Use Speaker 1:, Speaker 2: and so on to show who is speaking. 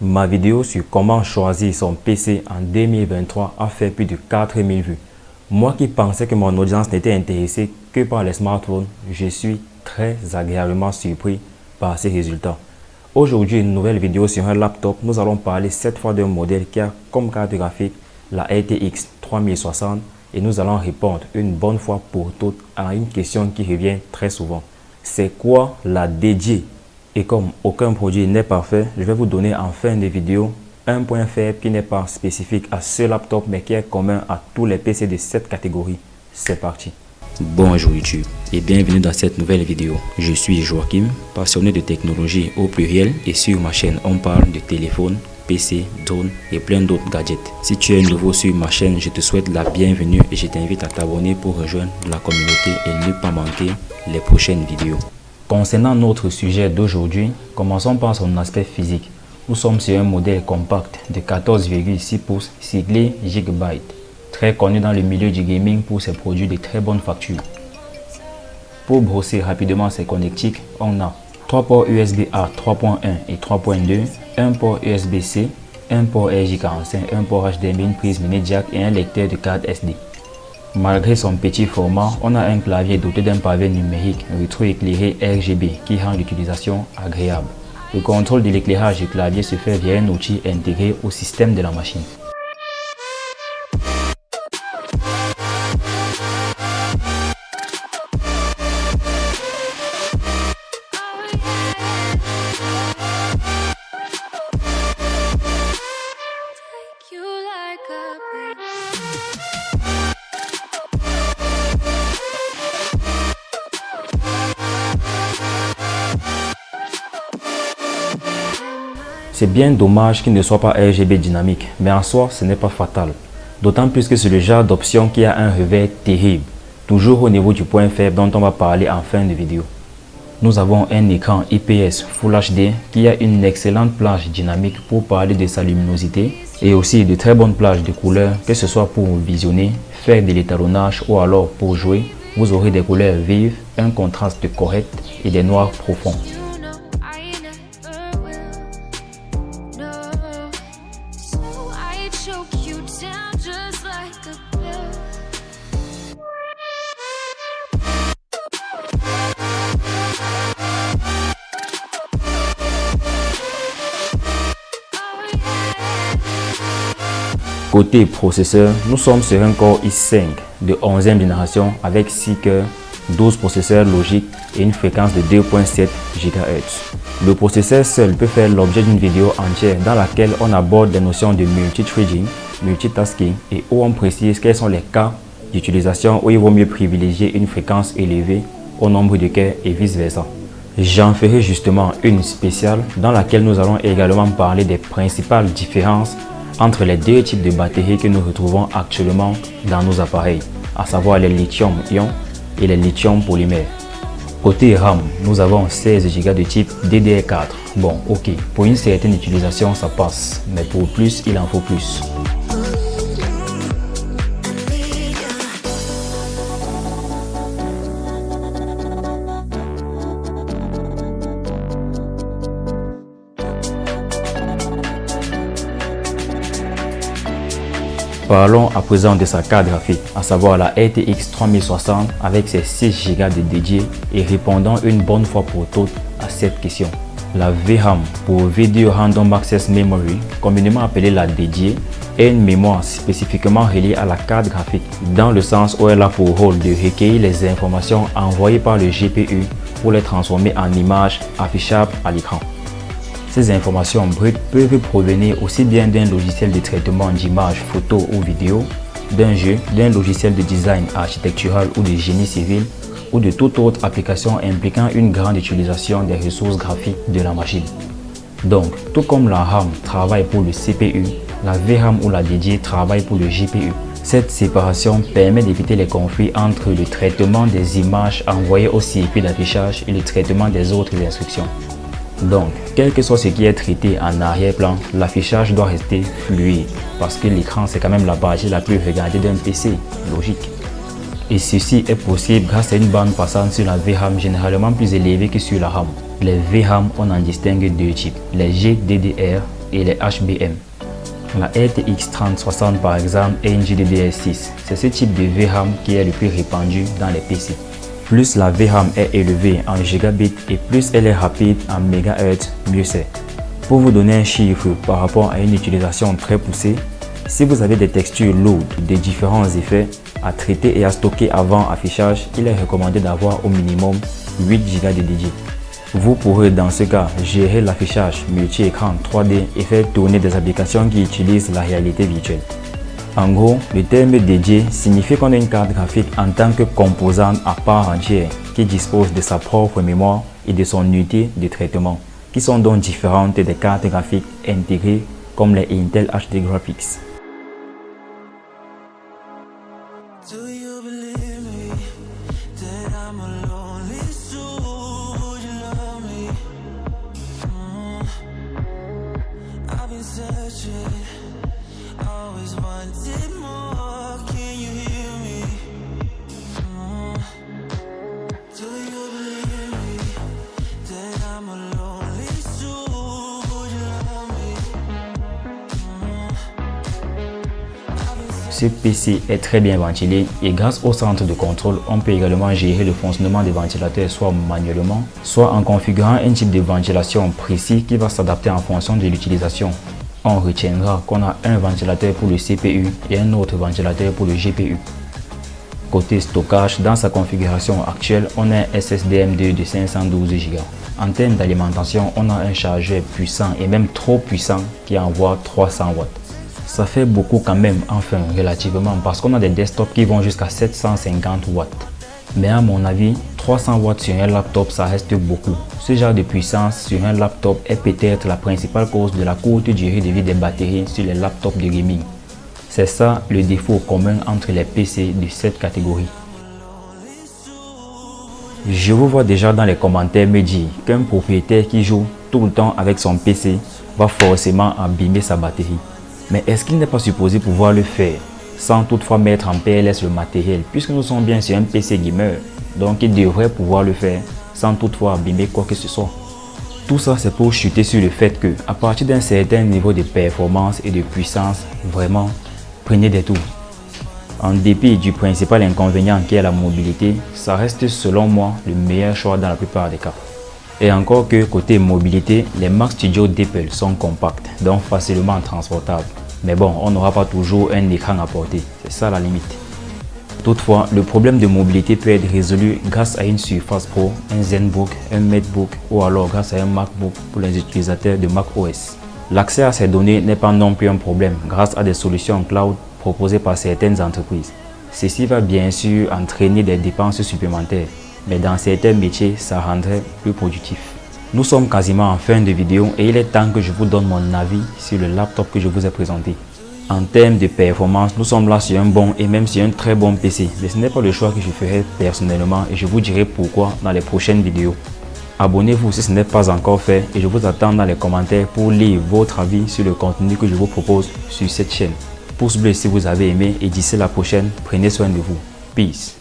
Speaker 1: Ma vidéo sur comment choisir son PC en 2023 a fait plus de 4000 vues. Moi qui pensais que mon audience n'était intéressée que par les smartphones, je suis très agréablement surpris par ces résultats. Aujourd'hui, une nouvelle vidéo sur un laptop. Nous allons parler cette fois d'un modèle qui a comme carte graphique la RTX 3060 et nous allons répondre une bonne fois pour toutes à une question qui revient très souvent. C'est quoi la dédiée? Et comme aucun produit n'est parfait, je vais vous donner en fin de vidéo un point faible qui n'est pas spécifique à ce laptop mais qui est commun à tous les PC de cette catégorie. C'est parti.
Speaker 2: Bonjour YouTube et bienvenue dans cette nouvelle vidéo. Je suis Joachim, passionné de technologie au pluriel et sur ma chaîne on parle de téléphone, PC, drone et plein d'autres gadgets. Si tu es nouveau sur ma chaîne, je te souhaite la bienvenue et je t'invite à t'abonner pour rejoindre la communauté et ne pas manquer les prochaines vidéos.
Speaker 1: Concernant notre sujet d'aujourd'hui, commençons par son aspect physique. Nous sommes sur un modèle compact de 14,6 pouces siglé Gigabyte, très connu dans le milieu du gaming pour ses produits de très bonne facture. Pour brosser rapidement ses connectiques, on a 3 ports USB-A 3.1 et 3.2, un port USB-C, un port RJ45, un port HDMI, une prise mini jack et un lecteur de carte SD. Malgré son petit format, on a un clavier doté d'un pavé numérique rétroéclairé RGB qui rend l'utilisation agréable. Le contrôle de l'éclairage du clavier se fait via un outil intégré au système de la machine. C'est bien dommage qu'il ne soit pas RGB dynamique, mais en soi, ce n'est pas fatal. D'autant plus que c'est le genre d'option qui a un revers terrible, toujours au niveau du point faible dont on va parler en fin de vidéo. Nous avons un écran IPS Full HD qui a une excellente plage dynamique pour parler de sa luminosité et aussi de très bonnes plages de couleurs, que ce soit pour visionner, faire de l'étalonnage ou alors pour jouer. Vous aurez des couleurs vives, un contraste correct et des noirs profonds. Côté processeur, nous sommes sur un Core i5 de 11e génération avec 6 cœurs, 12 processeurs logiques et une fréquence de 2.7 GHz. Le processeur seul peut faire l'objet d'une vidéo entière dans laquelle on aborde des notions de multithreading, multitasking et où on précise quels sont les cas d'utilisation où il vaut mieux privilégier une fréquence élevée au nombre de cœurs et vice versa. J'en ferai justement une spéciale dans laquelle nous allons également parler des principales différences entre les deux types de batteries que nous retrouvons actuellement dans nos appareils, à savoir les lithium-ion et les lithium-polymères. Côté RAM, nous avons 16 Go de type DDR4. Bon, ok, pour une certaine utilisation ça passe, mais pour plus, il en faut plus. Parlons à présent de sa carte graphique, à savoir la RTX 3060 avec ses 6 Go de dédié et répondant une bonne fois pour toutes à cette question. La VRAM pour Video Random Access Memory, communément appelée la dédiée, est une mémoire spécifiquement reliée à la carte graphique, dans le sens où elle a pour rôle de recueillir les informations envoyées par le GPU pour les transformer en images affichables à l'écran. Ces informations brutes peuvent provenir aussi bien d'un logiciel de traitement d'images, photos ou vidéos, d'un jeu, d'un logiciel de design architectural ou de génie civil, ou de toute autre application impliquant une grande utilisation des ressources graphiques de la machine. Donc, tout comme la RAM travaille pour le CPU, la VRAM ou la dédiée travaille pour le GPU. Cette séparation permet d'éviter les conflits entre le traitement des images envoyées au circuit d'affichage et le traitement des autres instructions. Donc, quel que soit ce qui est traité en arrière-plan, l'affichage doit rester fluide parce que l'écran c'est quand même la partie la plus regardée d'un PC, logique. Et ceci est possible grâce à une bande passante sur la VRAM généralement plus élevée que sur la RAM. Les VRAM, on en distingue deux types, les GDDR et les HBM. La RTX 3060 par exemple est une GDDR6. C'est ce type de VRAM qui est le plus répandu dans les PC. Plus la VRAM est élevée en gigabits et plus elle est rapide en MHz, mieux c'est. Pour vous donner un chiffre par rapport à une utilisation très poussée, si vous avez des textures lourdes, des différents effets à traiter et à stocker avant affichage, il est recommandé d'avoir au minimum 8 Go de dédié. Vous pourrez dans ce cas gérer l'affichage multi-écran 3D et faire tourner des applications qui utilisent la réalité virtuelle. En gros, le terme dédié signifie qu'on a une carte graphique en tant que composante à part entière qui dispose de sa propre mémoire et de son unité de traitement, qui sont donc différentes des cartes graphiques intégrées comme les Intel HD Graphics. Ce PC est très bien ventilé et grâce au centre de contrôle, on peut également gérer le fonctionnement des ventilateurs soit manuellement, soit en configurant un type de ventilation précis qui va s'adapter en fonction de l'utilisation. On retiendra qu'on a un ventilateur pour le CPU et un autre ventilateur pour le GPU. Côté stockage, dans sa configuration actuelle, on a un SSD M2 de 512 Go. En termes d'alimentation, on a un chargeur puissant et même trop puissant qui envoie 300 watts. Ça fait beaucoup quand même, enfin relativement, parce qu'on a des desktops qui vont jusqu'à 750 watts. Mais à mon avis, 300 watts sur un laptop, ça reste beaucoup. Ce genre de puissance sur un laptop est peut-être la principale cause de la courte durée de vie des batteries sur les laptops de gaming. C'est ça le défaut commun entre les PC de cette catégorie. Je vous vois déjà dans les commentaires me dire qu'un propriétaire qui joue tout le temps avec son PC va forcément abîmer sa batterie. Mais est-ce qu'il n'est pas supposé pouvoir le faire sans toutefois mettre en PLS le matériel, puisque nous sommes bien sur un PC gamer, donc il devrait pouvoir le faire sans toutefois abîmer quoi que ce soit. Tout ça c'est pour chuter sur le fait que à partir d'un certain niveau de performance et de puissance, vraiment, prenez des tours. En dépit du principal inconvénient qui est la mobilité, ça reste selon moi le meilleur choix dans la plupart des cas. Et encore que côté mobilité, les Mac Studio d'Apple sont compacts, donc facilement transportables. Mais bon, on n'aura pas toujours un écran à porter, c'est ça la limite. Toutefois, le problème de mobilité peut être résolu grâce à une Surface Pro, un ZenBook, un MacBook ou alors grâce à un MacBook pour les utilisateurs de macOS. L'accès à ces données n'est pas non plus un problème grâce à des solutions cloud proposées par certaines entreprises. Ceci va bien sûr entraîner des dépenses supplémentaires, mais dans certains métiers, ça rendrait plus productif. Nous sommes quasiment en fin de vidéo et il est temps que je vous donne mon avis sur le laptop que je vous ai présenté. En termes de performance, nous sommes là sur un bon et même sur un très bon PC, mais ce n'est pas le choix que je ferai personnellement et je vous dirai pourquoi dans les prochaines vidéos. Abonnez-vous si ce n'est pas encore fait et je vous attends dans les commentaires pour lire votre avis sur le contenu que je vous propose sur cette chaîne. Pouce bleu si vous avez aimé et d'ici la prochaine, prenez soin de vous. Peace.